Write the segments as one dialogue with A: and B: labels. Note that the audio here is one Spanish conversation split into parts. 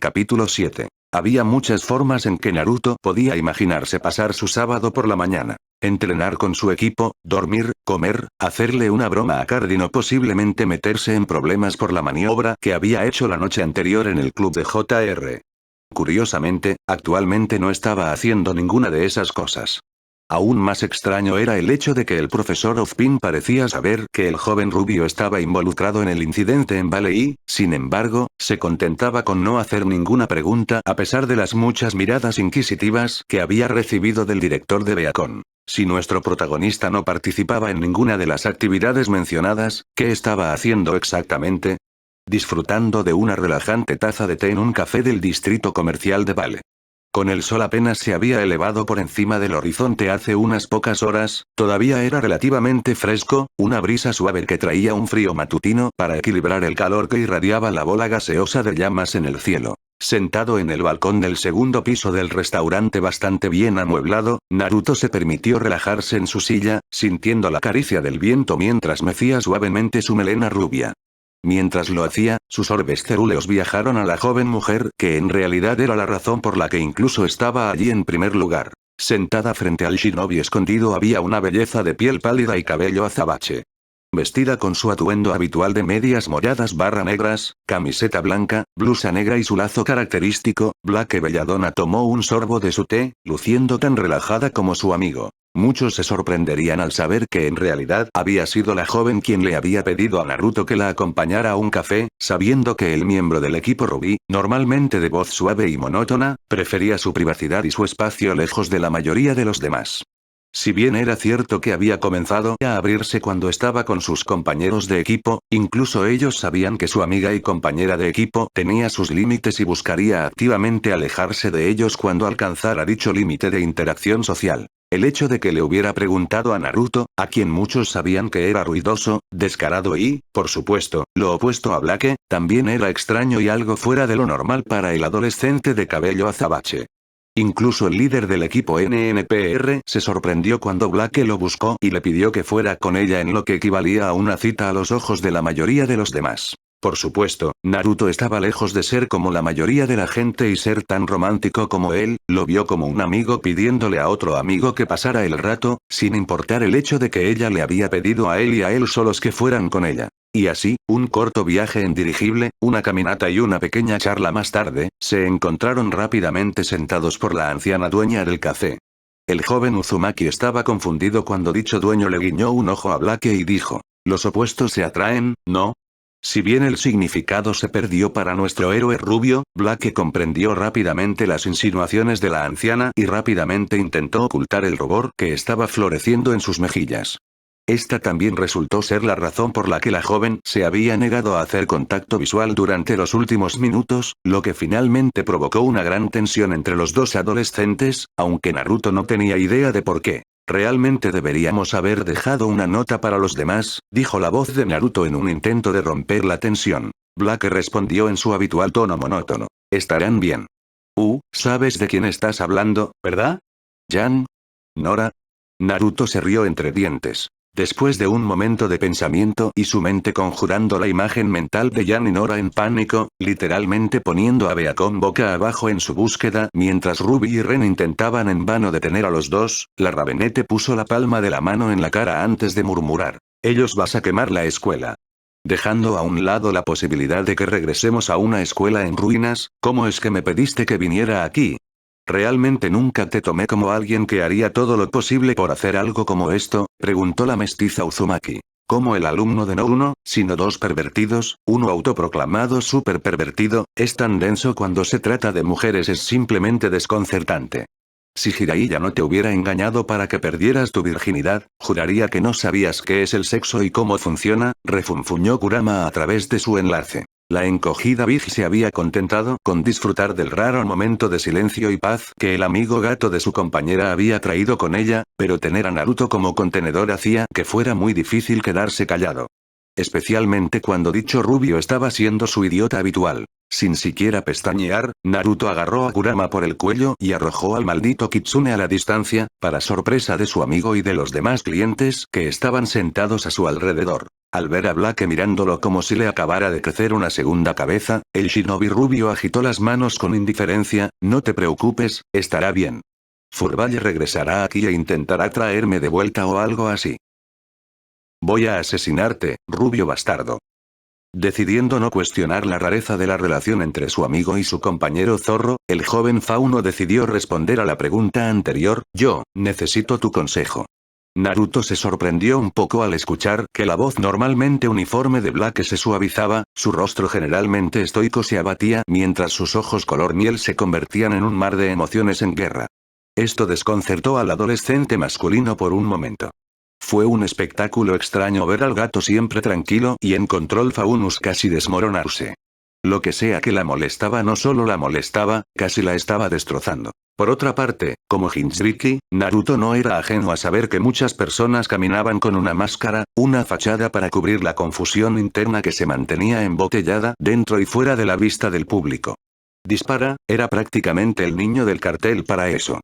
A: Capítulo 7. Había muchas formas en que Naruto podía imaginarse pasar su sábado por la mañana. Entrenar con su equipo, dormir, comer, hacerle una broma a Cardin o posiblemente meterse en problemas por la maniobra que había hecho la noche anterior en el club de JR. Curiosamente, actualmente no estaba haciendo ninguna de esas cosas. Aún más extraño era el hecho de que el profesor Ozpin parecía saber que el joven rubio estaba involucrado en el incidente en Vale y, sin embargo, se contentaba con no hacer ninguna pregunta a pesar de las muchas miradas inquisitivas que había recibido del director de Beacon. Si nuestro protagonista no participaba en ninguna de las actividades mencionadas, ¿qué estaba haciendo exactamente? Disfrutando de una relajante taza de té en un café del distrito comercial de Vale. Con el sol apenas se había elevado por encima del horizonte hace unas pocas horas, todavía era relativamente fresco, una brisa suave que traía un frío matutino para equilibrar el calor que irradiaba la bola gaseosa de llamas en el cielo. Sentado en el balcón del segundo piso del restaurante bastante bien amueblado, Naruto se permitió relajarse en su silla, sintiendo la caricia del viento mientras mecía suavemente su melena rubia. Mientras lo hacía, sus orbes cerúleos viajaron a la joven mujer que en realidad era la razón por la que incluso estaba allí en primer lugar. Sentada frente al shinobi escondido había una belleza de piel pálida y cabello azabache. Vestida con su atuendo habitual de medias moradas barra negras, camiseta blanca, blusa negra y su lazo característico, Black Belladonna tomó un sorbo de su té, luciendo tan relajada como su amigo. Muchos se sorprenderían al saber que en realidad había sido la joven quien le había pedido a Naruto que la acompañara a un café, sabiendo que el miembro del equipo Ruby, normalmente de voz suave y monótona, prefería su privacidad y su espacio lejos de la mayoría de los demás. Si bien era cierto que había comenzado a abrirse cuando estaba con sus compañeros de equipo, incluso ellos sabían que su amiga y compañera de equipo tenía sus límites y buscaría activamente alejarse de ellos cuando alcanzara dicho límite de interacción social. El hecho de que le hubiera preguntado a Naruto, a quien muchos sabían que era ruidoso, descarado y, por supuesto, lo opuesto a Blake, también era extraño y algo fuera de lo normal para el adolescente de cabello azabache. Incluso el líder del equipo NNPR se sorprendió cuando Blake lo buscó y le pidió que fuera con ella en lo que equivalía a una cita a los ojos de la mayoría de los demás. Por supuesto, Naruto estaba lejos de ser como la mayoría de la gente y ser tan romántico como él, lo vio como un amigo pidiéndole a otro amigo que pasara el rato, sin importar el hecho de que ella le había pedido a él y a él solos que fueran con ella. Y así, un corto viaje en dirigible, una caminata y una pequeña charla más tarde, se encontraron rápidamente sentados por la anciana dueña del café. El joven Uzumaki estaba confundido cuando dicho dueño le guiñó un ojo a Blake y dijo: «Los opuestos se atraen, ¿no?». Si bien el significado se perdió para nuestro héroe rubio, Blake comprendió rápidamente las insinuaciones de la anciana y rápidamente intentó ocultar el rubor que estaba floreciendo en sus mejillas. Esta también resultó ser la razón por la que la joven se había negado a hacer contacto visual durante los últimos minutos, lo que finalmente provocó una gran tensión entre los dos adolescentes, aunque Naruto no tenía idea de por qué. «Realmente deberíamos haber dejado una nota para los demás», dijo la voz de Naruto en un intento de romper la tensión. Blake respondió en su habitual tono monótono: «Estarán bien». ¿Sabes de quién estás hablando, verdad? ¿Jan? ¿Nora?» Naruto se rió entre dientes. Después de un momento de pensamiento y su mente conjurando la imagen mental de Jan y Nora en pánico, literalmente poniendo a Beacon boca abajo en su búsqueda mientras Ruby y Ren intentaban en vano detener a los dos, la Ravenete puso la palma de la mano en la cara antes de murmurar: «Ellos vas a quemar la escuela». Dejando a un lado la posibilidad de que regresemos a una escuela en ruinas, ¿cómo es que me pediste que viniera aquí? ¿Realmente nunca te tomé como alguien que haría todo lo posible por hacer algo como esto?, preguntó la mestiza Uzumaki. Como el alumno de no uno, sino dos pervertidos, uno autoproclamado súper pervertido, es tan denso cuando se trata de mujeres, es simplemente desconcertante. Si Jiraiya no te hubiera engañado para que perdieras tu virginidad, juraría que no sabías qué es el sexo y cómo funciona, refunfuñó Kurama a través de su enlace. La encogida Big se había contentado con disfrutar del raro momento de silencio y paz que el amigo gato de su compañera había traído con ella, pero tener a Naruto como contenedor hacía que fuera muy difícil quedarse callado. Especialmente cuando dicho rubio estaba siendo su idiota habitual. Sin siquiera pestañear, Naruto agarró a Kurama por el cuello y arrojó al maldito Kitsune a la distancia, para sorpresa de su amigo y de los demás clientes que estaban sentados a su alrededor. Al ver a Blake mirándolo como si le acabara de crecer una segunda cabeza, el shinobi rubio agitó las manos con indiferencia. No te preocupes, estará bien. Furball regresará aquí e intentará traerme de vuelta o algo así. Voy a asesinarte, rubio bastardo. Decidiendo no cuestionar la rareza de la relación entre su amigo y su compañero zorro, el joven fauno decidió responder a la pregunta anterior. Yo, necesito tu consejo. Naruto se sorprendió un poco al escuchar que la voz normalmente uniforme de Blake se suavizaba, su rostro generalmente estoico se abatía mientras sus ojos color miel se convertían en un mar de emociones en guerra. Esto desconcertó al adolescente masculino por un momento. Fue un espectáculo extraño ver al gato siempre tranquilo y en control Faunus casi desmoronarse. Lo que sea que la molestaba no solo la molestaba, casi la estaba destrozando. Por otra parte, como Jinchuriki, Naruto no era ajeno a saber que muchas personas caminaban con una máscara, una fachada para cubrir la confusión interna que se mantenía embotellada dentro y fuera de la vista del público. Dispara, era prácticamente el niño del cartel para eso.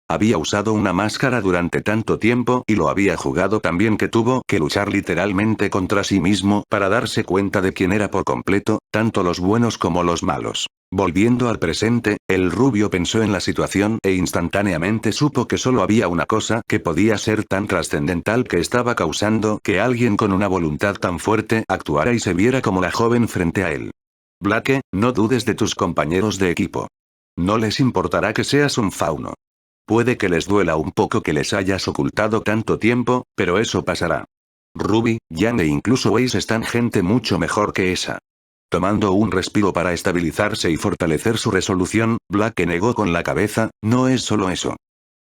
A: Había usado una máscara durante tanto tiempo y lo había jugado tan bien que tuvo que luchar literalmente contra sí mismo para darse cuenta de quién era por completo, tanto los buenos como los malos. Volviendo al presente, el rubio pensó en la situación e instantáneamente supo que solo había una cosa que podía ser tan trascendental que estaba causando que alguien con una voluntad tan fuerte actuara y se viera como la joven frente a él. Blake, no dudes de tus compañeros de equipo. No les importará que seas un fauno. Puede que les duela un poco que les hayas ocultado tanto tiempo, pero eso pasará. Ruby, Yang e incluso Ace están gente mucho mejor que esa. Tomando un respiro para estabilizarse y fortalecer su resolución, Blake negó con la cabeza. No es solo eso.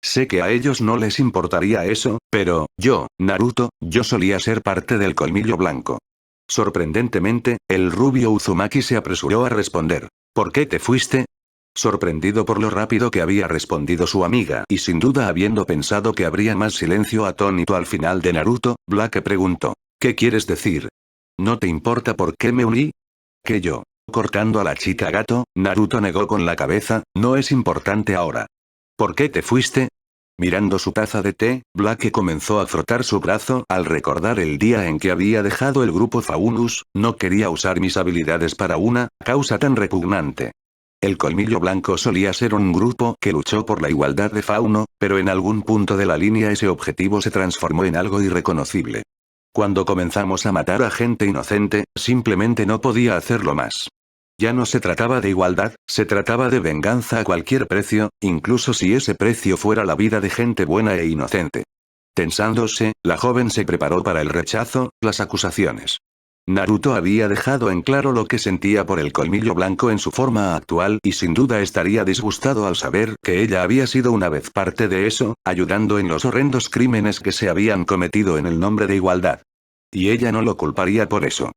A: Sé que a ellos no les importaría eso, pero, yo, Naruto, yo solía ser parte del colmillo blanco. Sorprendentemente, el rubio Uzumaki se apresuró a responder. ¿Por qué te fuiste? Sorprendido por lo rápido que había respondido su amiga y sin duda habiendo pensado que habría más silencio atónito al final de Naruto, Blake preguntó. ¿Qué quieres decir? ¿No te importa por qué me uní? Que yo. Cortando a la chica gato, Naruto negó con la cabeza. No es importante ahora. ¿Por qué te fuiste? Mirando su taza de té, Blake comenzó a frotar su brazo al recordar el día en que había dejado el grupo Faunus. No quería usar mis habilidades para una causa tan repugnante. El colmillo blanco solía ser un grupo que luchó por la igualdad de fauno, pero en algún punto de la línea ese objetivo se transformó en algo irreconocible. Cuando comenzamos a matar a gente inocente, simplemente no podía hacerlo más. Ya no se trataba de igualdad, se trataba de venganza a cualquier precio, incluso si ese precio fuera la vida de gente buena e inocente. Tensándose, la joven se preparó para el rechazo, las acusaciones. Naruto había dejado en claro lo que sentía por el colmillo blanco en su forma actual y sin duda estaría disgustado al saber que ella había sido una vez parte de eso, ayudando en los horrendos crímenes que se habían cometido en el nombre de igualdad. Y ella no lo culparía por eso.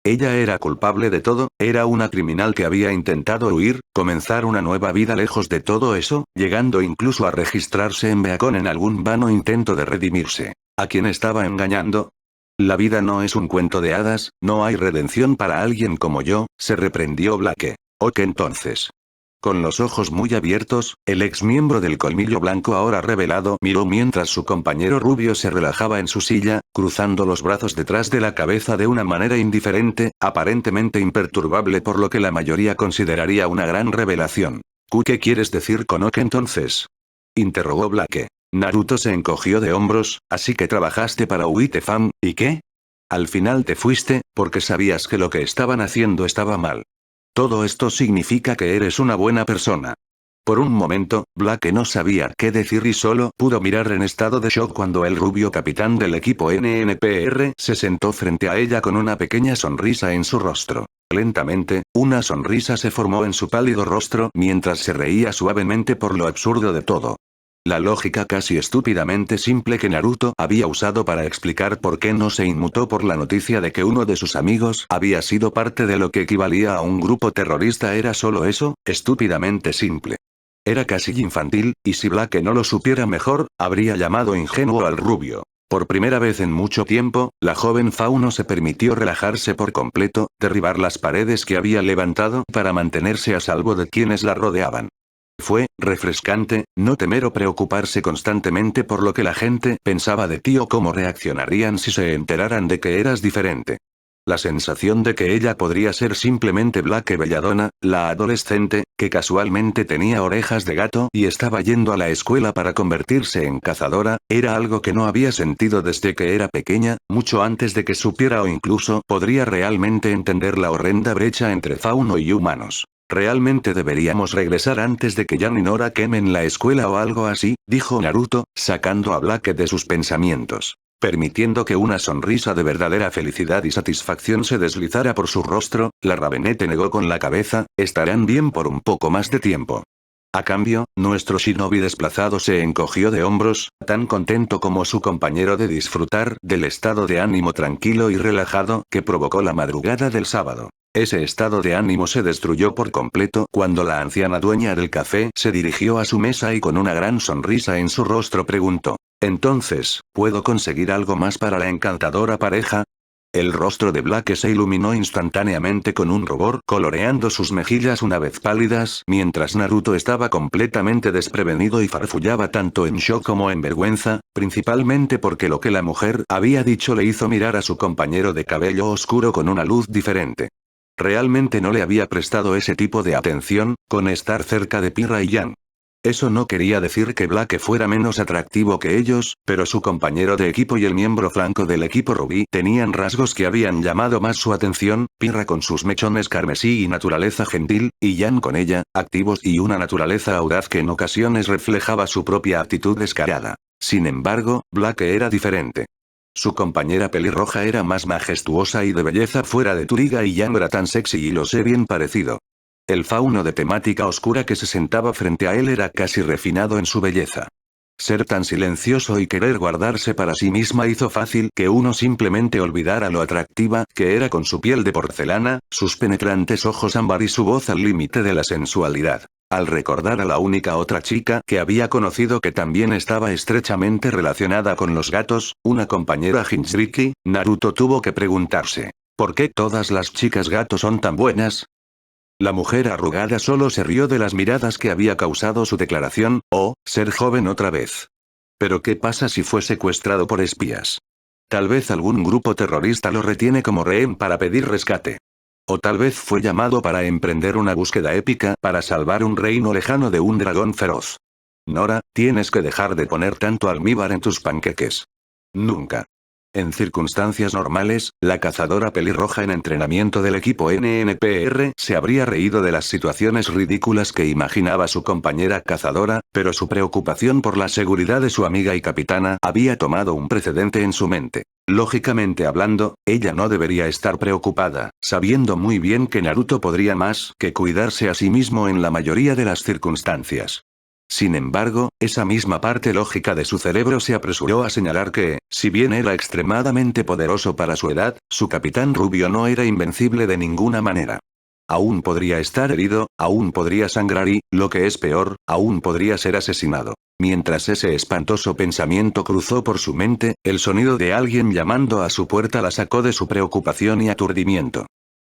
A: Ella era culpable de todo, era una criminal que había intentado huir, comenzar una nueva vida lejos de todo eso, llegando incluso a registrarse en Beacon en algún vano intento de redimirse. ¿A quién estaba engañando? La vida no es un cuento de hadas, no hay redención para alguien como yo, se reprendió Blake. Ok entonces. Con los ojos muy abiertos, el ex miembro del colmillo blanco ahora revelado miró mientras su compañero rubio se relajaba en su silla, cruzando los brazos detrás de la cabeza de una manera indiferente, aparentemente imperturbable por lo que la mayoría consideraría una gran revelación. ¿Qué quieres decir con ok entonces? Interrogó Blake. Naruto se encogió de hombros. Así que trabajaste para Uite-fan, ¿y qué? Al final te fuiste, porque sabías que lo que estaban haciendo estaba mal. Todo esto significa que eres una buena persona. Por un momento, Blake no sabía qué decir y solo pudo mirar en estado de shock cuando el rubio capitán del equipo NNPR se sentó frente a ella con una pequeña sonrisa en su rostro. Lentamente, una sonrisa se formó en su pálido rostro mientras se reía suavemente por lo absurdo de todo. La lógica casi estúpidamente simple que Naruto había usado para explicar por qué no se inmutó por la noticia de que uno de sus amigos había sido parte de lo que equivalía a un grupo terrorista era solo eso, estúpidamente simple. Era casi infantil, y si Blake no lo supiera mejor, habría llamado ingenuo al rubio. Por primera vez en mucho tiempo, la joven fauno se permitió relajarse por completo, derribar las paredes que había levantado para mantenerse a salvo de quienes la rodeaban. Fue refrescante no temer o preocuparse constantemente por lo que la gente pensaba de ti o cómo reaccionarían si se enteraran de que eras diferente. La sensación de que ella podría ser simplemente Blake Belladonna, la adolescente, que casualmente tenía orejas de gato y estaba yendo a la escuela para convertirse en cazadora, era algo que no había sentido desde que era pequeña, mucho antes de que supiera o incluso podría realmente entender la horrenda brecha entre fauno y humanos. Realmente deberíamos regresar antes de que Jan y Nora quemen la escuela o algo así, dijo Naruto, sacando a Blake de sus pensamientos. Permitiendo que una sonrisa de verdadera felicidad y satisfacción se deslizara por su rostro, la Ravenette negó con la cabeza, estarán bien por un poco más de tiempo. A cambio, nuestro shinobi desplazado se encogió de hombros, tan contento como su compañero de disfrutar del estado de ánimo tranquilo y relajado que provocó la madrugada del sábado. Ese estado de ánimo se destruyó por completo cuando la anciana dueña del café se dirigió a su mesa y con una gran sonrisa en su rostro preguntó: «Entonces, ¿puedo conseguir algo más para la encantadora pareja?». El rostro de Blake se iluminó instantáneamente con un rubor, coloreando sus mejillas una vez pálidas, mientras Naruto estaba completamente desprevenido y farfullaba tanto en shock como en vergüenza, principalmente porque lo que la mujer había dicho le hizo mirar a su compañero de cabello oscuro con una luz diferente. Realmente no le había prestado ese tipo de atención, con estar cerca de Pirra y Yang. Eso no quería decir que Blake fuera menos atractivo que ellos, pero su compañero de equipo y el miembro flanco del equipo Rubí tenían rasgos que habían llamado más su atención, Pirra con sus mechones carmesí y naturaleza gentil, y Yang con ella, activos y una naturaleza audaz que en ocasiones reflejaba su propia actitud descarada. Sin embargo, Blake era diferente. Su compañera pelirroja era más majestuosa y de belleza fuera de Turiga y Yang era tan sexy y lo sé bien parecido. El fauno de temática oscura que se sentaba frente a él era casi refinado en su belleza. Ser tan silencioso y querer guardarse para sí misma hizo fácil que uno simplemente olvidara lo atractiva que era con su piel de porcelana, sus penetrantes ojos ámbar y su voz al límite de la sensualidad. Al recordar a la única otra chica que había conocido que también estaba estrechamente relacionada con los gatos, una compañera Jinchuriki, Naruto tuvo que preguntarse: ¿por qué todas las chicas gatos son tan buenas? La mujer arrugada solo se rió de las miradas que había causado su declaración: «Oh, ser joven otra vez. Pero ¿qué pasa si fue secuestrado por espías? Tal vez algún grupo terrorista lo retiene como rehén para pedir rescate. O tal vez fue llamado para emprender una búsqueda épica para salvar un reino lejano de un dragón feroz. Nora, tienes que dejar de poner tanto almíbar en tus panqueques. Nunca». En circunstancias normales, la cazadora pelirroja en entrenamiento del equipo NNPR se habría reído de las situaciones ridículas que imaginaba su compañera cazadora, pero su preocupación por la seguridad de su amiga y capitana había tomado un precedente en su mente. Lógicamente hablando, ella no debería estar preocupada, sabiendo muy bien que Naruto podría más que cuidarse a sí mismo en la mayoría de las circunstancias. Sin embargo, esa misma parte lógica de su cerebro se apresuró a señalar que, si bien era extremadamente poderoso para su edad, su capitán rubio no era invencible de ninguna manera. Aún podría estar herido, aún podría sangrar y, lo que es peor, aún podría ser asesinado. Mientras ese espantoso pensamiento cruzó por su mente, el sonido de alguien llamando a su puerta la sacó de su preocupación y aturdimiento.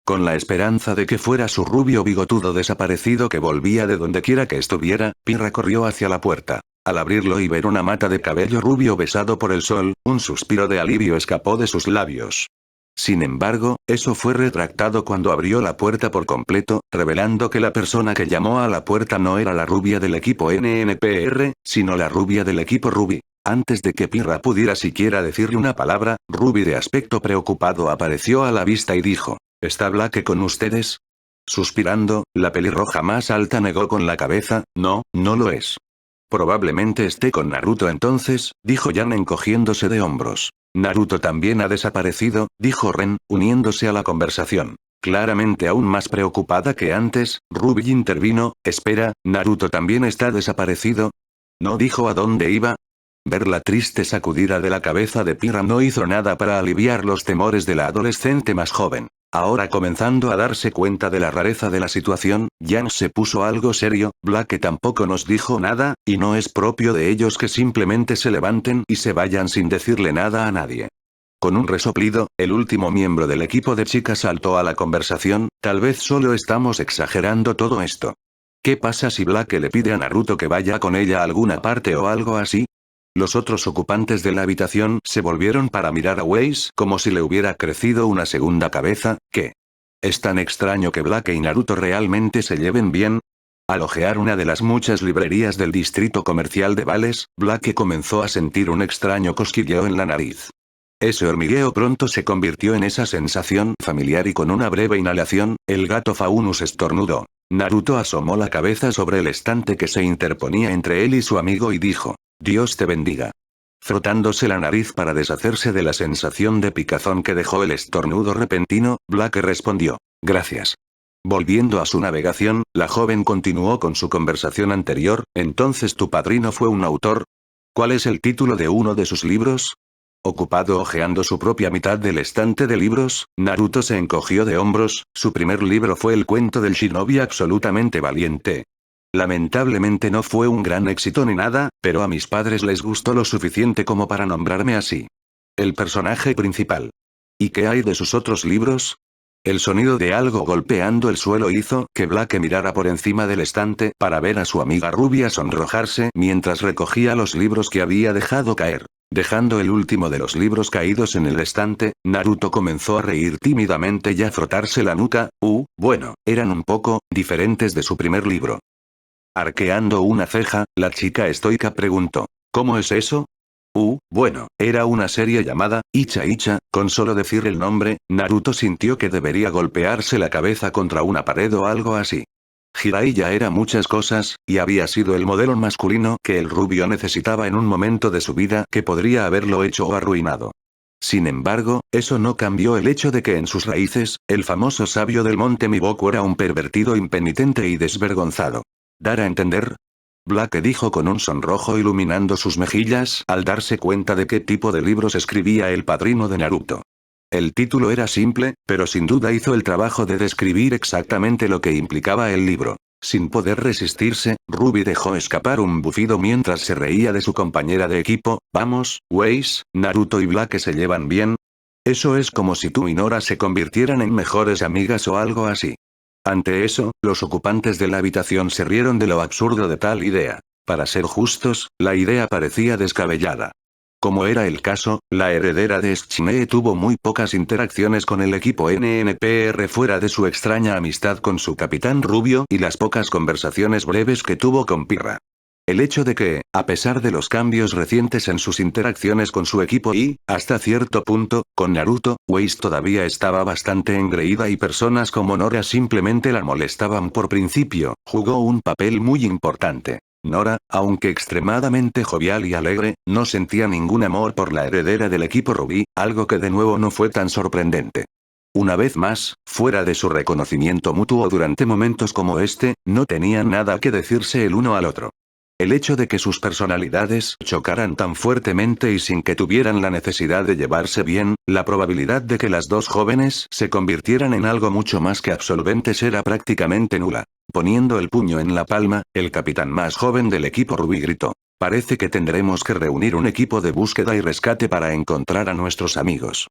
A: Con la esperanza de que fuera su rubio bigotudo desaparecido que volvía de donde quiera que estuviera, Pirra corrió hacia la puerta. Al abrirlo y ver una mata de cabello rubio besado por el sol, un suspiro de alivio escapó de sus labios. Sin embargo, eso fue retractado cuando abrió la puerta por completo, revelando que la persona que llamó a la puerta no era la rubia del equipo NNPR, sino la rubia del equipo Ruby. Antes de que Pirra pudiera siquiera decirle una palabra, Ruby de aspecto preocupado apareció a la vista y dijo: ¿está Blake con ustedes? Suspirando, la pelirroja más alta negó con la cabeza: no, no lo es. Probablemente esté con Naruto entonces, dijo Yan encogiéndose de hombros. Naruto también ha desaparecido, dijo Ren, uniéndose a la conversación. Claramente aún más preocupada que antes, Ruby intervino: espera, ¿Naruto también está desaparecido? ¿No dijo a dónde iba? Ver la triste sacudida de la cabeza de Pirra no hizo nada para aliviar los temores de la adolescente más joven. Ahora comenzando a darse cuenta de la rareza de la situación, Yang se puso algo serio: Blake tampoco nos dijo nada, y no es propio de ellos que simplemente se levanten y se vayan sin decirle nada a nadie. Con un resoplido, el último miembro del equipo de chicas saltó a la conversación: tal vez solo estamos exagerando todo esto. ¿Qué pasa si Black le pide a Naruto que vaya con ella a alguna parte o algo así? Los otros ocupantes de la habitación se volvieron para mirar a Weiss como si le hubiera crecido una segunda cabeza. ¿Qué? ¿Es tan extraño que Black y Naruto realmente se lleven bien? Al ojear una de las muchas librerías del distrito comercial de Vales, Black comenzó a sentir un extraño cosquilleo en la nariz. Ese hormigueo pronto se convirtió en esa sensación familiar y con una breve inhalación, el gato Faunus estornudó. Naruto asomó la cabeza sobre el estante que se interponía entre él y su amigo y dijo: Dios te bendiga. Frotándose la nariz para deshacerse de la sensación de picazón que dejó el estornudo repentino, Black respondió: Gracias. Volviendo a su navegación, la joven continuó con su conversación anterior. ¿Entonces tu padrino fue un autor? ¿Cuál es el título de uno de sus libros? Ocupado hojeando su propia mitad del estante de libros, Naruto se encogió de hombros. Su primer libro fue el cuento del shinobi absolutamente valiente. Lamentablemente no fue un gran éxito ni nada, pero a mis padres les gustó lo suficiente como para nombrarme así. El personaje principal. ¿Y qué hay de sus otros libros? El sonido de algo golpeando el suelo hizo que Black mirara por encima del estante para ver a su amiga rubia sonrojarse mientras recogía los libros que había dejado caer. Dejando el último de los libros caídos en el estante, Naruto comenzó a reír tímidamente y a frotarse la nuca. Bueno, eran un poco diferentes de su primer libro. Arqueando una ceja, la chica estoica preguntó: ¿Cómo es eso? Bueno, era una serie llamada Icha Icha. Con solo decir el nombre, Naruto sintió que debería golpearse la cabeza contra una pared o algo así. Jiraiya era muchas cosas, y había sido el modelo masculino que el rubio necesitaba en un momento de su vida que podría haberlo hecho o arruinado. Sin embargo, eso no cambió el hecho de que en sus raíces, el famoso sabio del monte Miboku era un pervertido impenitente y desvergonzado. ¿Dar a entender? Black dijo con un sonrojo iluminando sus mejillas al darse cuenta de qué tipo de libros escribía el padrino de Naruto. El título era simple, pero sin duda hizo el trabajo de describir exactamente lo que implicaba el libro. Sin poder resistirse, Ruby dejó escapar un bufido mientras se reía de su compañera de equipo. Vamos, Weiss, Naruto y Black se llevan bien. Eso es como si tú y Nora se convirtieran en mejores amigas o algo así. Ante eso, los ocupantes de la habitación se rieron de lo absurdo de tal idea. Para ser justos, la idea parecía descabellada. Como era el caso, la heredera de Tsunade tuvo muy pocas interacciones con el equipo NNPR fuera de su extraña amistad con su capitán rubio y las pocas conversaciones breves que tuvo con Pirra. El hecho de que, a pesar de los cambios recientes en sus interacciones con su equipo y, hasta cierto punto, con Naruto, Weiss todavía estaba bastante engreída y personas como Nora simplemente la molestaban por principio, jugó un papel muy importante. Nora, aunque extremadamente jovial y alegre, no sentía ningún amor por la heredera del equipo Rubí, algo que de nuevo no fue tan sorprendente. Una vez más, fuera de su reconocimiento mutuo durante momentos como este, no tenían nada que decirse el uno al otro. El hecho de que sus personalidades chocaran tan fuertemente y sin que tuvieran la necesidad de llevarse bien, la probabilidad de que las dos jóvenes se convirtieran en algo mucho más que absolventes era prácticamente nula. Poniendo el puño en la palma, el capitán más joven del equipo Rubí gritó: Parece que tendremos que reunir un equipo de búsqueda y rescate para encontrar a nuestros amigos.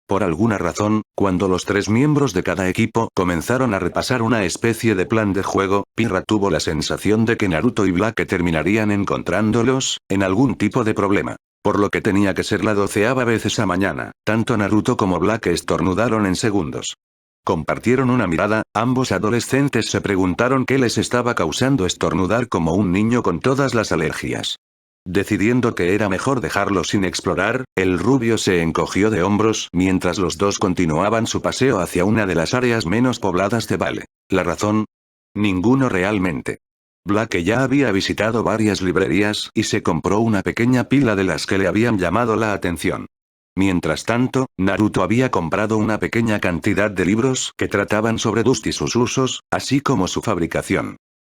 A: Por alguna razón, cuando los tres miembros de cada equipo comenzaron a repasar una especie de plan de juego, Pirra tuvo la sensación de que Naruto y Black terminarían encontrándolos en algún tipo de problema. Por lo que tenía que ser la 12ª vez esa mañana, tanto Naruto como Black estornudaron en segundos. Compartieron una mirada, ambos adolescentes se preguntaron qué les estaba causando estornudar como un niño con todas las alergias. Decidiendo que era mejor dejarlo sin explorar, el rubio se encogió de hombros mientras los dos continuaban su paseo hacia una de las áreas menos pobladas de Vale. ¿La razón? Ninguno realmente. Black ya había visitado varias librerías y se compró una pequeña pila de las que le habían llamado la atención. Mientras tanto, Naruto había comprado una pequeña cantidad de libros que trataban sobre Dust y sus usos, así como su fabricación.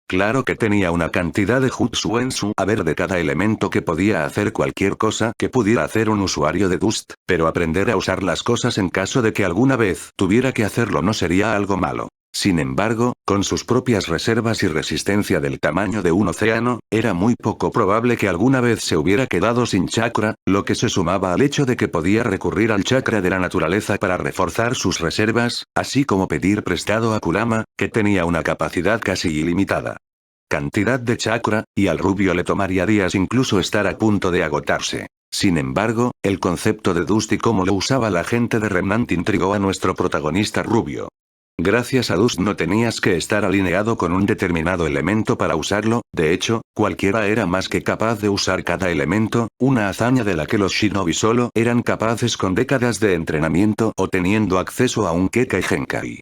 A: Claro que tenía una cantidad de jutsu en su haber de cada elemento que podía hacer cualquier cosa que pudiera hacer un usuario de Dust, pero aprender a usar las cosas en caso de que alguna vez tuviera que hacerlo no sería algo malo. Sin embargo, con sus propias reservas y resistencia del tamaño de un océano, era muy poco probable que alguna vez se hubiera quedado sin chakra, lo que se sumaba al hecho de que podía recurrir al chakra de la naturaleza para reforzar sus reservas, así como pedir prestado a Kurama, que tenía una capacidad casi ilimitada. cantidad de chakra, y al rubio le tomaría días incluso estar a punto de agotarse. Sin embargo, el concepto de Dust y cómo lo usaba la gente de Remnant intrigó a nuestro protagonista rubio. Gracias a Dust no tenías que estar alineado con un determinado elemento para usarlo, de hecho, cualquiera era más que capaz de usar cada elemento, una hazaña de la que los shinobi solo eran capaces con décadas de entrenamiento o teniendo acceso a un Kekai Genkai.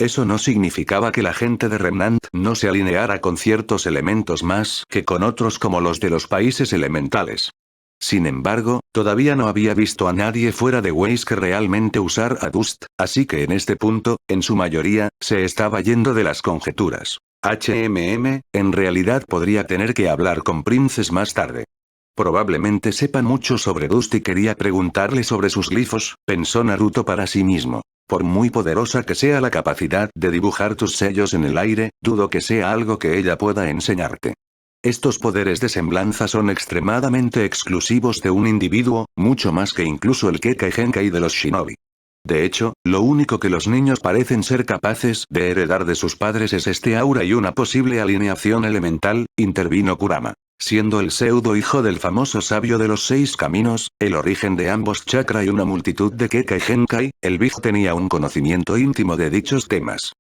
A: Eso no significaba que la gente de Remnant no se alineara con ciertos elementos más que con otros como los de los países elementales. Sin embargo, todavía no había visto a nadie fuera de Weiss que realmente usara a Dust, así que en este punto, en su mayoría, se estaba yendo de las conjeturas. En realidad podría tener que hablar con Princess más tarde. Probablemente sepa mucho sobre Dust y quería preguntarle sobre sus glifos, pensó Naruto para sí mismo. Por muy poderosa que sea la capacidad de dibujar tus sellos en el aire, dudo que sea algo que ella pueda enseñarte. Estos poderes de semblanza son extremadamente exclusivos de un individuo, mucho más que incluso el Kekai Genkai de los shinobi. De hecho, lo único que los niños parecen ser capaces de heredar de sus padres es este aura y una posible alineación elemental, intervino Kurama. Siendo el pseudo hijo del famoso sabio de los 6 caminos, el origen de ambos chakra y una multitud de Kekai Genkai, el Big tenía un conocimiento íntimo de dichos temas.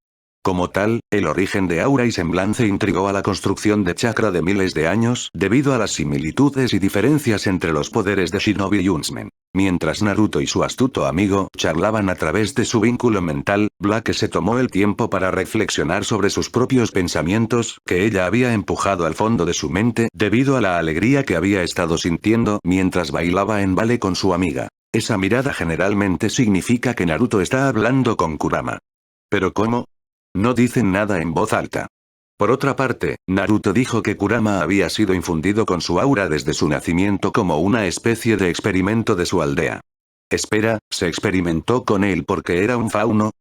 A: Como tal, el origen de aura y semblanza intrigó a la construcción de chakra de miles de años debido a las similitudes y diferencias entre los poderes de Shinobi y Huntsman. Mientras Naruto y su astuto amigo charlaban a través de su vínculo mental, Black se tomó el tiempo para reflexionar sobre sus propios pensamientos que ella había empujado al fondo de su mente debido a la alegría que había estado sintiendo mientras bailaba en ballet con su amiga. Esa mirada generalmente significa que Naruto está hablando con Kurama. ¿Pero cómo? No dicen nada en voz alta. Por otra parte, Naruto dijo que Kurama había sido infundido con su aura desde su nacimiento como una especie de experimento de su aldea. Espera, ¿se experimentó con él porque era un fauno?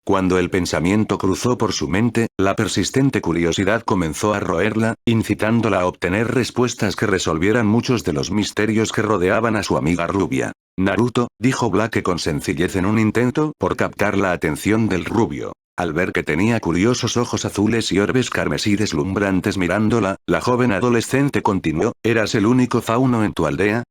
A: Cuando el pensamiento cruzó por su mente, la persistente curiosidad comenzó a roerla, incitándola a obtener respuestas que resolvieran muchos de los misterios que rodeaban a su amiga rubia. Naruto, dijo Black con sencillez en un intento por captar la atención del rubio. Al ver que tenía curiosos ojos azules y orbes carmesí deslumbrantes mirándola, la joven adolescente continuó, ¿eras el único fauno en tu aldea?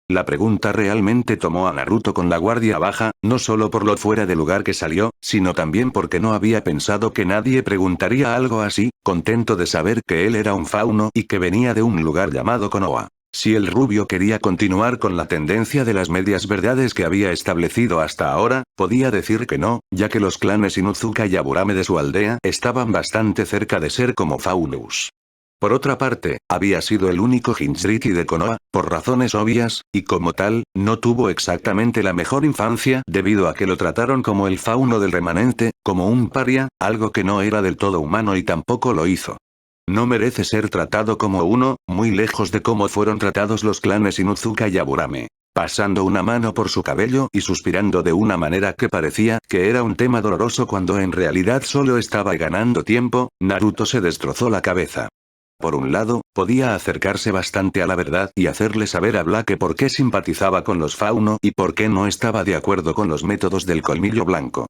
A: La pregunta realmente tomó a Naruto con la guardia baja, no solo por lo fuera de lugar que salió, sino también porque no había pensado que nadie preguntaría algo así, contento de saber que él era un fauno y que venía de un lugar llamado Konoha. Si el rubio quería continuar con la tendencia de las medias verdades que había establecido hasta ahora, podía decir que no, ya que los clanes Inuzuka y Aburame de su aldea estaban bastante cerca de ser como faunos. Por otra parte, había sido el único Jinchuriki de Konoha, por razones obvias, y como tal, no tuvo exactamente la mejor infancia debido a que lo trataron como el fauno del remanente, como un paria, algo que no era del todo humano y tampoco lo hizo. No merece ser tratado como uno, muy lejos de cómo fueron tratados los clanes Inuzuka y Aburame. Pasando una mano por su cabello y suspirando de una manera que parecía que era un tema doloroso cuando en realidad solo estaba ganando tiempo, Naruto se destrozó la cabeza. Por un lado, podía acercarse bastante a la verdad y hacerle saber a Black por qué simpatizaba con los fauno y por qué no estaba de acuerdo con los métodos del colmillo blanco.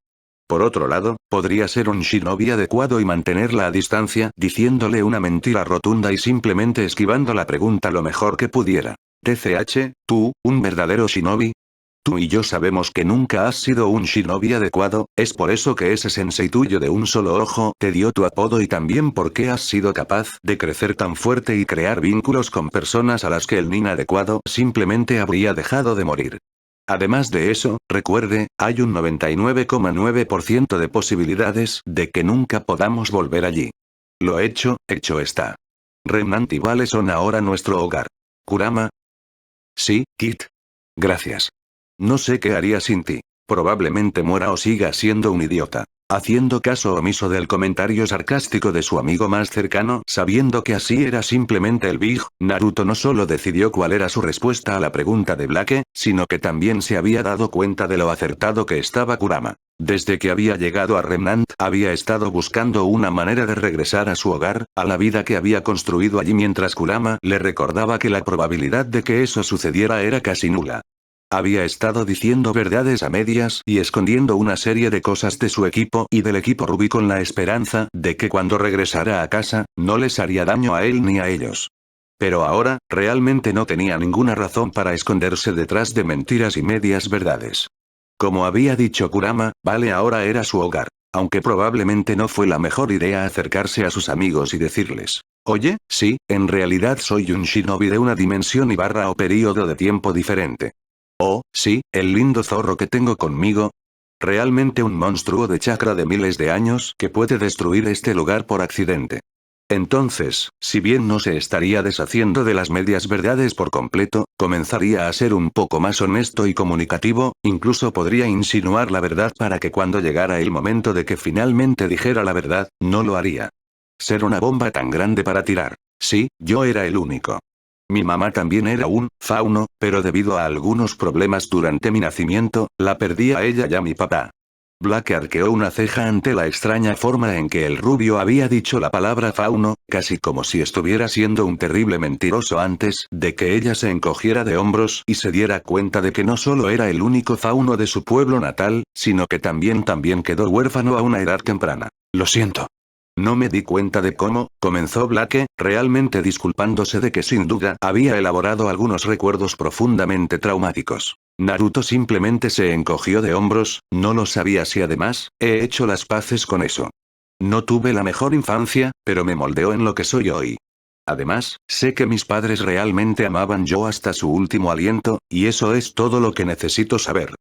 A: Por otro lado, podría ser un shinobi adecuado y mantenerla a distancia, diciéndole una mentira rotunda y simplemente esquivando la pregunta lo mejor que pudiera. TCH, ¿tú, un verdadero shinobi? Tú y yo sabemos que nunca has sido un shinobi adecuado, es por eso que ese sensei tuyo de un solo ojo te dio tu apodo y también porque has sido capaz de crecer tan fuerte y crear vínculos con personas a las que el nin adecuado simplemente habría dejado de morir. Además de eso, recuerde, hay un 99,9% de posibilidades de que nunca podamos volver allí. Lo hecho está. Remnant y Vale son ahora nuestro hogar. Kurama. Sí, Kit. Gracias. No sé qué haría sin ti. Probablemente muera o siga siendo un idiota. Haciendo caso omiso del comentario sarcástico de su amigo más cercano, sabiendo que así era simplemente el Big, Naruto no solo decidió cuál era su respuesta a la pregunta de Black, sino que también se había dado cuenta de lo acertado que estaba Kurama. Desde que había llegado a Remnant, había estado buscando una manera de regresar a su hogar, a la vida que había construido allí mientras Kurama le recordaba que la probabilidad de que eso sucediera era casi nula. Había estado diciendo verdades a medias y escondiendo una serie de cosas de su equipo y del equipo Ruby con la esperanza de que cuando regresara a casa, no les haría daño a él ni a ellos. Pero ahora, realmente no tenía ninguna razón para esconderse detrás de mentiras y medias verdades. Como había dicho Kurama, Vale ahora era su hogar. Aunque probablemente no fue la mejor idea acercarse a sus amigos y decirles: oye, sí, en realidad soy un shinobi de una dimensión y barra o período de tiempo diferente. Oh, sí, el lindo zorro que tengo conmigo. Realmente un monstruo de chakra de miles de años que puede destruir este lugar por accidente. Entonces, si bien no se estaría deshaciendo de las medias verdades por completo, comenzaría a ser un poco más honesto y comunicativo, incluso podría insinuar la verdad para que cuando llegara el momento de que finalmente dijera la verdad, no lo haría. Ser una bomba tan grande para tirar. Sí, yo era el único. Mi mamá también era un fauno, pero debido a algunos problemas durante mi nacimiento, la perdí a ella y a mi papá. Black arqueó una ceja ante la extraña forma en que el rubio había dicho la palabra fauno, casi como si estuviera siendo un terrible mentiroso antes de que ella se encogiera de hombros y se diera cuenta de que no solo era el único fauno de su pueblo natal, sino que también quedó huérfano a una edad temprana. Lo siento. No me di cuenta de cómo, comenzó Blake, realmente disculpándose de que sin duda había elaborado algunos recuerdos profundamente traumáticos. Naruto simplemente se encogió de hombros, no lo sabía si además, he hecho las paces con eso. No tuve la mejor infancia, pero me moldeó en lo que soy hoy. Además, sé que mis padres realmente amaban yo hasta su último aliento, y eso es todo lo que necesito saber.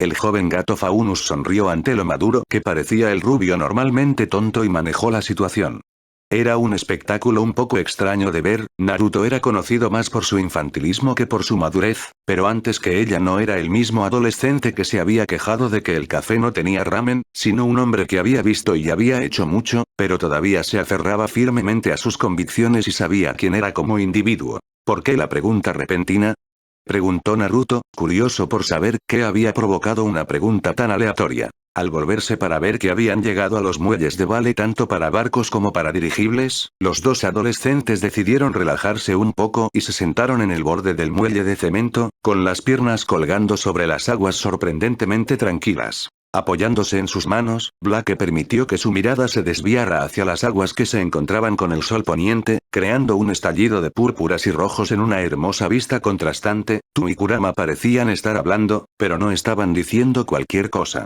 A: El joven gato Faunus sonrió ante lo maduro que parecía el rubio normalmente tonto y manejó la situación. Era un espectáculo un poco extraño de ver, Naruto era conocido más por su infantilismo que por su madurez, pero antes que ella no era el mismo adolescente que se había quejado de que el café no tenía ramen, sino un hombre que había visto y había hecho mucho, pero todavía se aferraba firmemente a sus convicciones y sabía quién era como individuo. ¿Por qué la pregunta repentina? Preguntó Naruto, curioso por saber qué había provocado una pregunta tan aleatoria. Al volverse para ver que habían llegado a los muelles de Vale tanto para barcos como para dirigibles, los dos adolescentes decidieron relajarse un poco y se sentaron en el borde del muelle de cemento, con las piernas colgando sobre las aguas sorprendentemente tranquilas. Apoyándose en sus manos, Blake permitió que su mirada se desviara hacia las aguas que se encontraban con el sol poniente, creando un estallido de púrpuras y rojos en una hermosa vista contrastante. Tu y Kurama parecían estar hablando, pero no estaban diciendo cualquier cosa.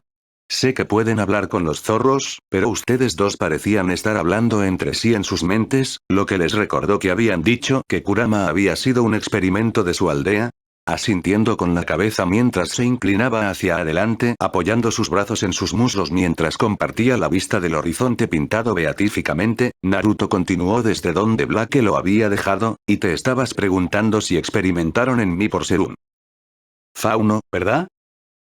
A: Sé que pueden hablar con los zorros, pero ustedes dos parecían estar hablando entre sí en sus mentes, lo que les recordó que habían dicho que Kurama había sido un experimento de su aldea. Asintiendo con la cabeza mientras se inclinaba hacia adelante, apoyando sus brazos en sus muslos mientras compartía la vista del horizonte pintado beatíficamente, Naruto continuó desde donde Blake lo había dejado, y te estabas preguntando si experimentaron en mí por ser un fauno, ¿verdad?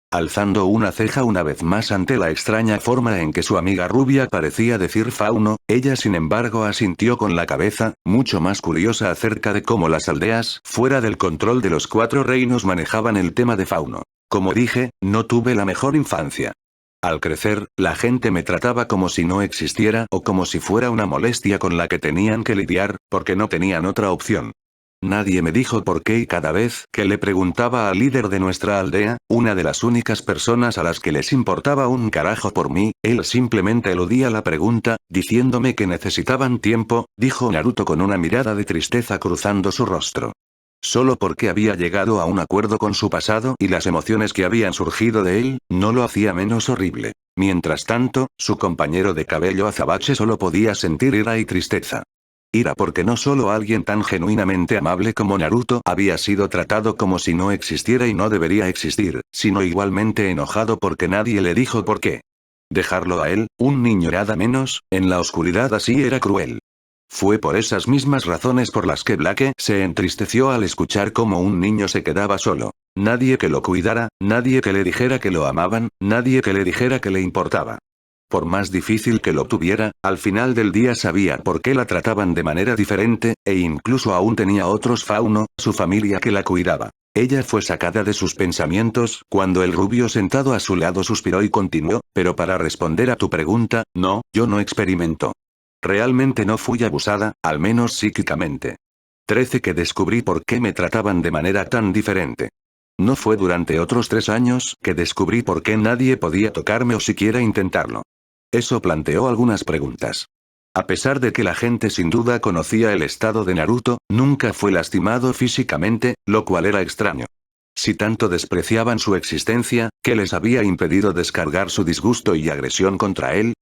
A: Alzando una ceja una vez más ante la extraña forma en que su amiga rubia parecía decir fauno, ella sin embargo asintió con la cabeza, mucho más curiosa acerca de cómo las aldeas fuera del control de los cuatro reinos manejaban el tema de fauno. Como dije, no tuve la mejor infancia. Al crecer, la gente me trataba como si no existiera o como si fuera una molestia con la que tenían que lidiar, porque no tenían otra opción. Nadie me dijo por qué y cada vez que le preguntaba al líder de nuestra aldea, una de las únicas personas a las que les importaba un carajo por mí, él simplemente eludía la pregunta, diciéndome que necesitaban tiempo, dijo Naruto con una mirada de tristeza cruzando su rostro. Solo porque había llegado a un acuerdo con su pasado y las emociones que habían surgido de él, no lo hacía menos horrible. Mientras tanto, su compañero de cabello azabache solo podía sentir ira y tristeza. Ira porque no solo alguien tan genuinamente amable como Naruto había sido tratado como si no existiera y no debería existir, sino igualmente enojado porque nadie le dijo por qué. Dejarlo a él, un niño nada menos, en la oscuridad así era cruel. Fue por esas mismas razones por las que Blake se entristeció al escuchar cómo un niño se quedaba solo. Nadie que lo cuidara, nadie que le dijera que lo amaban, nadie que le dijera que le importaba. Por más difícil que lo tuviera, al final del día sabía por qué la trataban de manera diferente, e incluso aún tenía otros fauno, su familia que la cuidaba. Ella fue sacada de sus pensamientos cuando el rubio sentado a su lado suspiró y continuó, pero para responder a tu pregunta, no, yo no experimento. Realmente no fui abusada, al menos psíquicamente. 13 que descubrí por qué me trataban de manera tan diferente. No fue durante otros 3 años que descubrí por qué nadie podía tocarme o siquiera intentarlo. Eso planteó algunas preguntas. A pesar de que la gente sin duda conocía el estado de Naruto, nunca fue lastimado físicamente, lo cual era extraño. Si tanto despreciaban su existencia, ¿qué les había impedido descargar su disgusto y agresión contra él?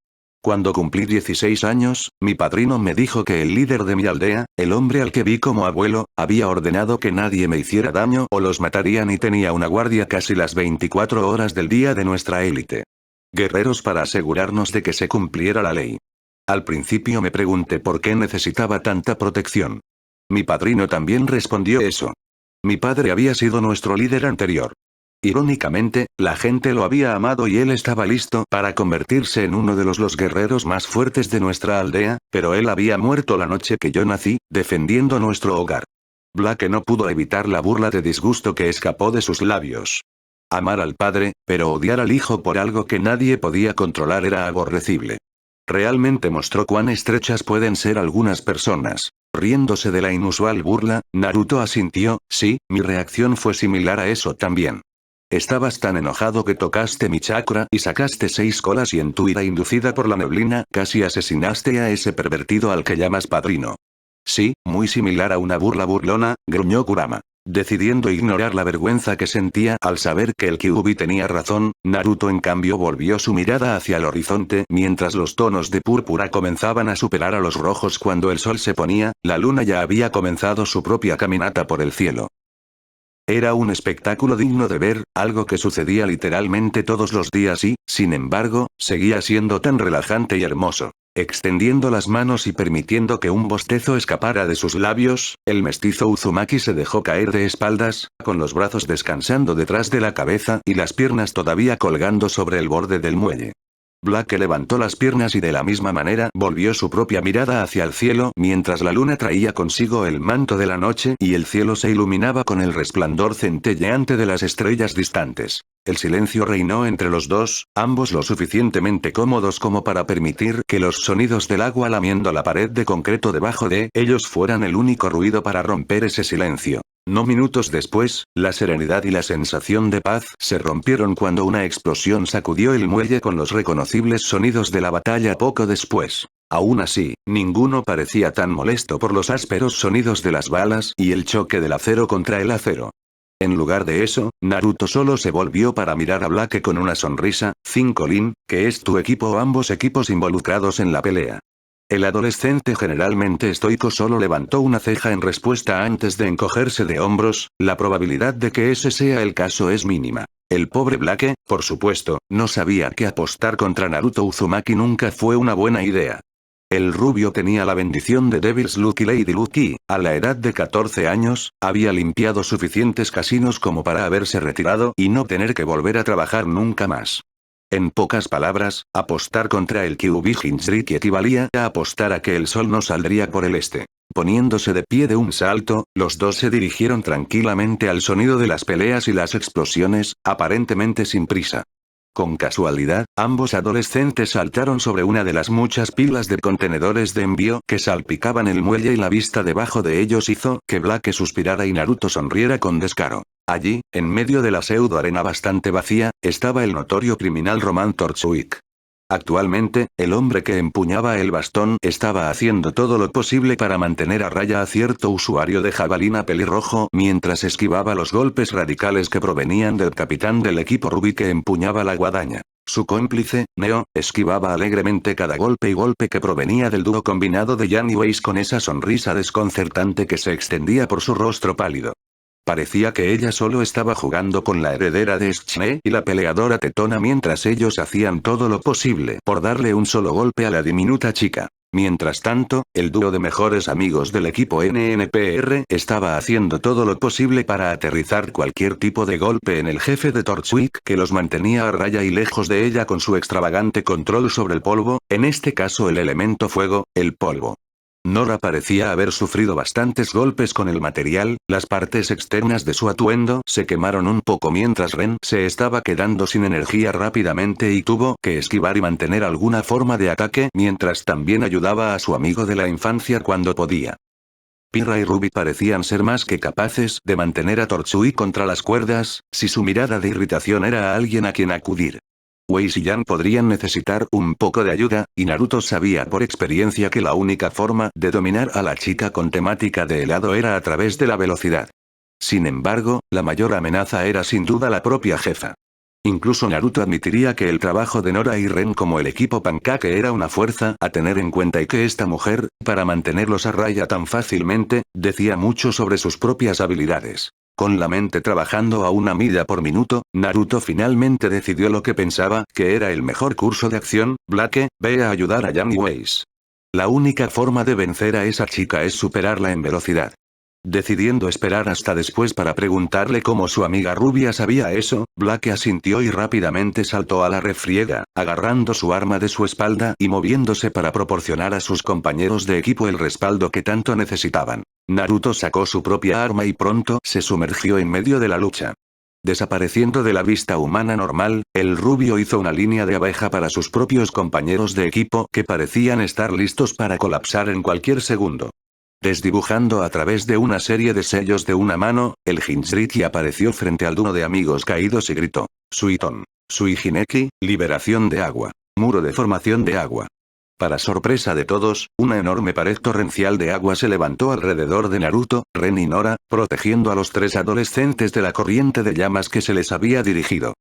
A: Cuando cumplí 16 años, mi padrino me dijo que el líder de mi aldea, el hombre al que vi como abuelo, había ordenado que nadie me hiciera daño o los matarían y tenía una guardia casi las 24 horas del día de nuestra élite. Guerreros para asegurarnos de que se cumpliera la ley. Al principio me pregunté por qué necesitaba tanta protección. Mi padrino también respondió eso. Mi padre había sido nuestro líder anterior. Irónicamente, la gente lo había amado y él estaba listo para convertirse en uno de los guerreros más fuertes de nuestra aldea, pero él había muerto la noche que yo nací, defendiendo nuestro hogar. Black no pudo evitar la burla de disgusto que escapó de sus labios. Amar al padre, pero odiar al hijo por algo que nadie podía controlar era aborrecible. Realmente mostró cuán estrechas pueden ser algunas personas. Riéndose de la inusual burla, Naruto asintió, sí, mi reacción fue similar a eso también. Estabas tan enojado que tocaste mi chakra y sacaste 6 colas y en tu ira inducida por la neblina, casi asesinaste a ese pervertido al que llamas padrino. Sí, muy similar a una burla burlona, gruñó Kurama. Decidiendo ignorar la vergüenza que sentía al saber que el Kyuubi tenía razón, Naruto en cambio volvió su mirada hacia el horizonte mientras los tonos de púrpura comenzaban a superar a los rojos cuando el sol se ponía, la luna ya había comenzado su propia caminata por el cielo. Era un espectáculo digno de ver, algo que sucedía literalmente todos los días y, sin embargo, seguía siendo tan relajante y hermoso. Extendiendo las manos y permitiendo que un bostezo escapara de sus labios, el mestizo Uzumaki se dejó caer de espaldas, con los brazos descansando detrás de la cabeza y las piernas todavía colgando sobre el borde del muelle. Black levantó las piernas y de la misma manera volvió su propia mirada hacia el cielo mientras la luna traía consigo el manto de la noche y el cielo se iluminaba con el resplandor centelleante de las estrellas distantes. El silencio reinó entre los dos, ambos lo suficientemente cómodos como para permitir que los sonidos del agua lamiendo la pared de concreto debajo de ellos fueran el único ruido para romper ese silencio. No minutos después, la serenidad y la sensación de paz se rompieron cuando una explosión sacudió el muelle con los reconocibles sonidos de la batalla poco después. Aún así, ninguno parecía tan molesto por los ásperos sonidos de las balas y el choque del acero contra el acero. En lugar de eso, Naruto solo se volvió para mirar a Black con una sonrisa. 5 Lin, ¿qué es tu equipo o ambos equipos involucrados en la pelea? El adolescente generalmente estoico solo levantó una ceja en respuesta antes de encogerse de hombros, la probabilidad de que ese sea el caso es mínima. El pobre Black, por supuesto, no sabía que apostar contra Naruto Uzumaki nunca fue una buena idea. El rubio tenía la bendición de Devil's Luck y Lady Luck y, a la edad de 14 años, había limpiado suficientes casinos como para haberse retirado y no tener que volver a trabajar nunca más. En pocas palabras, apostar contra el Kyuubi Jinchuriki equivalía a apostar a que el sol no saldría por el este. Poniéndose de pie de un salto, los dos se dirigieron tranquilamente al sonido de las peleas y las explosiones, aparentemente sin prisa. Con casualidad, ambos adolescentes saltaron sobre una de las muchas pilas de contenedores de envío que salpicaban el muelle y la vista debajo de ellos hizo que Black suspirara y Naruto sonriera con descaro. Allí, en medio de la pseudo arena bastante vacía, estaba el notorio criminal Roman Torchwick. Actualmente, el hombre que empuñaba el bastón estaba haciendo todo lo posible para mantener a raya a cierto usuario de jabalina pelirrojo mientras esquivaba los golpes radicales que provenían del capitán del equipo Ruby que empuñaba la guadaña. Su cómplice, Neo, esquivaba alegremente cada golpe y golpe que provenía del dúo combinado de Yan y Weiss con esa sonrisa desconcertante que se extendía por su rostro pálido. Parecía que ella solo estaba jugando con la heredera de Schne y la peleadora tetona mientras ellos hacían todo lo posible por darle un solo golpe a la diminuta chica. Mientras tanto, el dúo de mejores amigos del equipo NNPR estaba haciendo todo lo posible para aterrizar cualquier tipo de golpe en el jefe de Torchwick que los mantenía a raya y lejos de ella con su extravagante control sobre el polvo, en este caso el elemento fuego, el polvo. Nora parecía haber sufrido bastantes golpes con el material, las partes externas de su atuendo se quemaron un poco mientras Ren se estaba quedando sin energía rápidamente y tuvo que esquivar y mantener alguna forma de ataque mientras también ayudaba a su amigo de la infancia cuando podía. Pyrrha y Ruby parecían ser más que capaces de mantener a Torsui contra las cuerdas, si su mirada de irritación era a alguien a quien acudir. Wei y Yan podrían necesitar un poco de ayuda, y Naruto sabía por experiencia que la única forma de dominar a la chica con temática de helado era a través de la velocidad. Sin embargo, la mayor amenaza era sin duda la propia jefa. Incluso Naruto admitiría que el trabajo de Nora y Ren como el equipo Pancake era una fuerza a tener en cuenta y que esta mujer, para mantenerlos a raya tan fácilmente, decía mucho sobre sus propias habilidades. Con la mente trabajando a 1 milla por minuto, Naruto finalmente decidió lo que pensaba que era el mejor curso de acción: Blake, ve a ayudar a Yami Weiss. La única forma de vencer a esa chica es superarla en velocidad. Decidiendo esperar hasta después para preguntarle cómo su amiga rubia sabía eso, Blake asintió y rápidamente saltó a la refriega, agarrando su arma de su espalda y moviéndose para proporcionar a sus compañeros de equipo el respaldo que tanto necesitaban. Naruto sacó su propia arma y pronto se sumergió en medio de la lucha. Desapareciendo de la vista humana normal, el rubio hizo una línea de abeja para sus propios compañeros de equipo que parecían estar listos para colapsar en cualquier segundo. Desdibujando a través de una serie de sellos de una mano, el Jinchuriki apareció frente al dúo de amigos caídos y gritó: Suiton. Suijineki, liberación de agua. Muro de formación de agua. Para sorpresa de todos, una enorme pared torrencial de agua se levantó alrededor de Naruto, Ren y Nora, protegiendo a los 3 adolescentes de la corriente de llamas que se les había dirigido.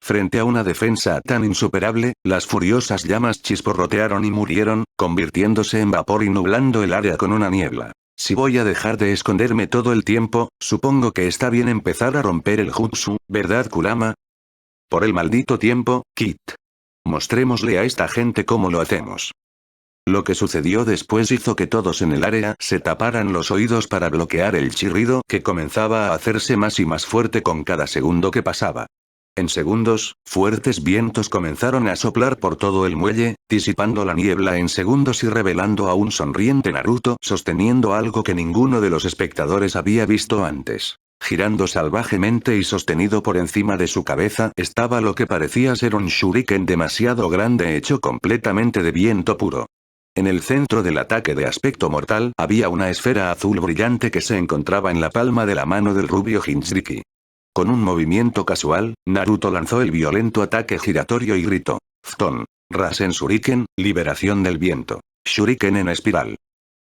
A: Frente a una defensa tan insuperable, las furiosas llamas chisporrotearon y murieron, convirtiéndose en vapor y nublando el área con una niebla. Si voy a dejar de esconderme todo el tiempo, supongo que está bien empezar a romper el jutsu, ¿verdad, Kurama? Por el maldito tiempo, Kit. Mostrémosle a esta gente cómo lo hacemos. Lo que sucedió después hizo que todos en el área se taparan los oídos para bloquear el chirrido que comenzaba a hacerse más y más fuerte con cada segundo que pasaba. En segundos, fuertes vientos comenzaron a soplar por todo el muelle, disipando la niebla en segundos y revelando a un sonriente Naruto sosteniendo algo que ninguno de los espectadores había visto antes. Girando salvajemente y sostenido por encima de su cabeza estaba lo que parecía ser un shuriken demasiado grande hecho completamente de viento puro. En el centro del ataque de aspecto mortal había una esfera azul brillante que se encontraba en la palma de la mano del rubio Jinchuriki. Con un movimiento casual, Naruto lanzó el violento ataque giratorio y gritó: Fton. Rasen Shuriken, liberación del viento. Shuriken en espiral.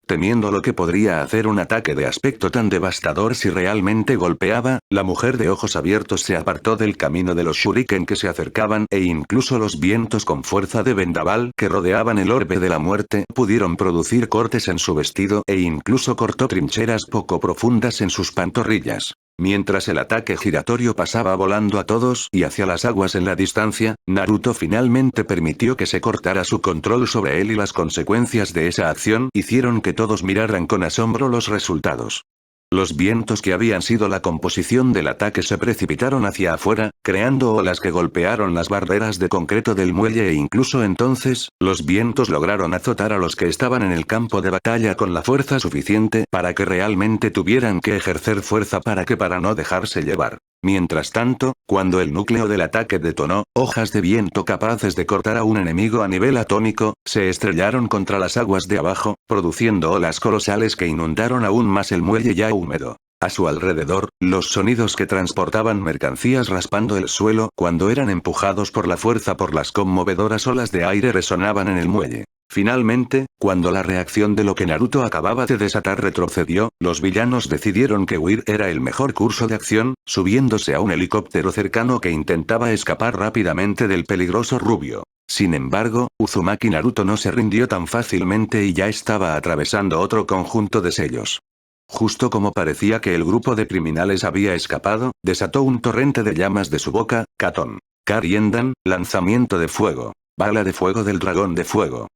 A: Temiendo lo que podría hacer un ataque de aspecto tan devastador si realmente golpeaba, la mujer de ojos abiertos se apartó del camino de los shuriken que se acercaban e incluso los vientos con fuerza de vendaval que rodeaban el orbe de la muerte pudieron producir cortes en su vestido e incluso cortó trincheras poco profundas en sus pantorrillas. Mientras el ataque giratorio pasaba volando a todos y hacia las aguas en la distancia, Naruto finalmente permitió que se cortara su control sobre él y las consecuencias de esa acción hicieron que todos miraran con asombro los resultados. Los vientos que habían sido la composición del ataque se precipitaron hacia afuera, creando olas que golpearon las barreras de concreto del muelle e incluso entonces, los vientos lograron azotar a los que estaban en el campo de batalla con la fuerza suficiente para que realmente tuvieran que ejercer fuerza para no dejarse llevar. Mientras tanto, cuando el núcleo del ataque detonó, hojas de viento capaces de cortar a un enemigo a nivel atómico, se estrellaron contra las aguas de abajo, produciendo olas colosales que inundaron aún más el muelle ya húmedo. A su alrededor, los sonidos que transportaban mercancías raspando el suelo cuando eran empujados por la fuerza por las conmovedoras olas de aire resonaban en el muelle. Finalmente, cuando la reacción de lo que Naruto acababa de desatar retrocedió, los villanos decidieron que huir era el mejor curso de acción, subiéndose a un helicóptero cercano que intentaba escapar rápidamente del peligroso rubio. Sin embargo, Uzumaki Naruto no se rindió tan fácilmente y ya estaba atravesando otro conjunto de sellos. Justo como parecía que el grupo de criminales había escapado, desató un torrente de llamas de su boca: Katon. Kariendan, lanzamiento de fuego. Bala de fuego del dragón de fuego.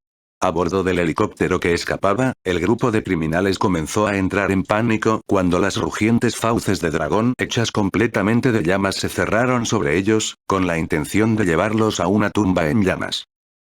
A: A bordo del helicóptero que escapaba, el grupo de criminales comenzó a entrar en pánico cuando las rugientes fauces de dragón hechas completamente de llamas se cerraron sobre ellos, con la intención de llevarlos a una tumba en llamas.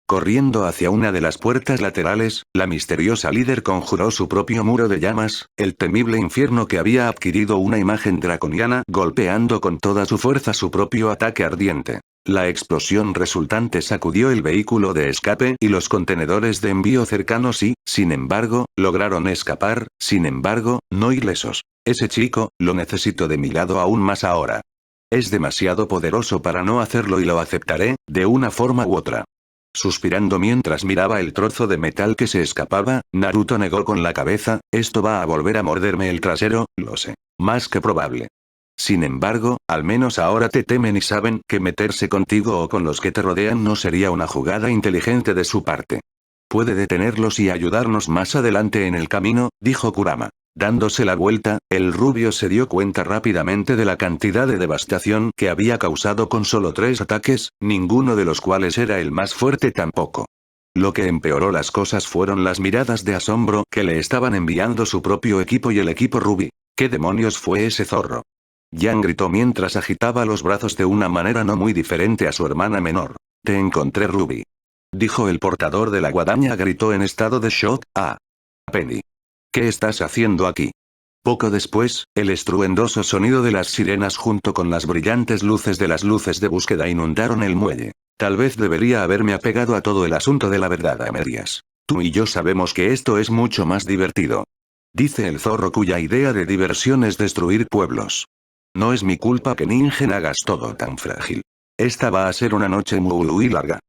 A: Corriendo hacia una de las puertas laterales, la misteriosa líder conjuró su propio muro de llamas, el temible infierno que había adquirido una imagen draconiana golpeando con toda su fuerza su propio ataque ardiente. La explosión resultante sacudió el vehículo de escape y los contenedores de envío cercanos y, sin embargo, lograron escapar, sin embargo, no ilesos. Ese chico, lo necesito de mi lado aún más ahora. Es demasiado poderoso para no hacerlo y lo aceptaré, de una forma u otra. Suspirando mientras miraba el trozo de metal que se escapaba, Naruto negó con la cabeza, esto va a volver a morderme el trasero, lo sé. Más que probable. Sin embargo, al menos ahora te temen y saben que meterse contigo o con los que te rodean no sería una jugada inteligente de su parte. Puede detenerlos y ayudarnos más adelante en el camino, dijo Kurama. Dándose la vuelta, el rubio se dio cuenta rápidamente de la cantidad de devastación que había causado con solo 3 ataques, ninguno de los cuales era el más fuerte tampoco. Lo que empeoró las cosas fueron las miradas de asombro que le estaban enviando su propio equipo y el equipo Ruby. ¿Qué demonios fue ese zorro? Yang gritó mientras agitaba los brazos de una manera no muy diferente a su hermana menor. Te encontré, Ruby. Dijo el portador de la guadaña, gritó en estado de shock. Ah. Penny. ¿Qué estás haciendo aquí? Poco después, el estruendoso sonido de las sirenas junto con las brillantes luces de las luces de búsqueda inundaron el muelle. Tal vez debería haberme apegado a todo el asunto de la verdad a medias. Tú y yo sabemos que esto es mucho más divertido. Dice el zorro cuya idea de diversión es destruir pueblos. No es mi culpa que Ningen hagas todo tan frágil. Esta va a ser una noche muy larga.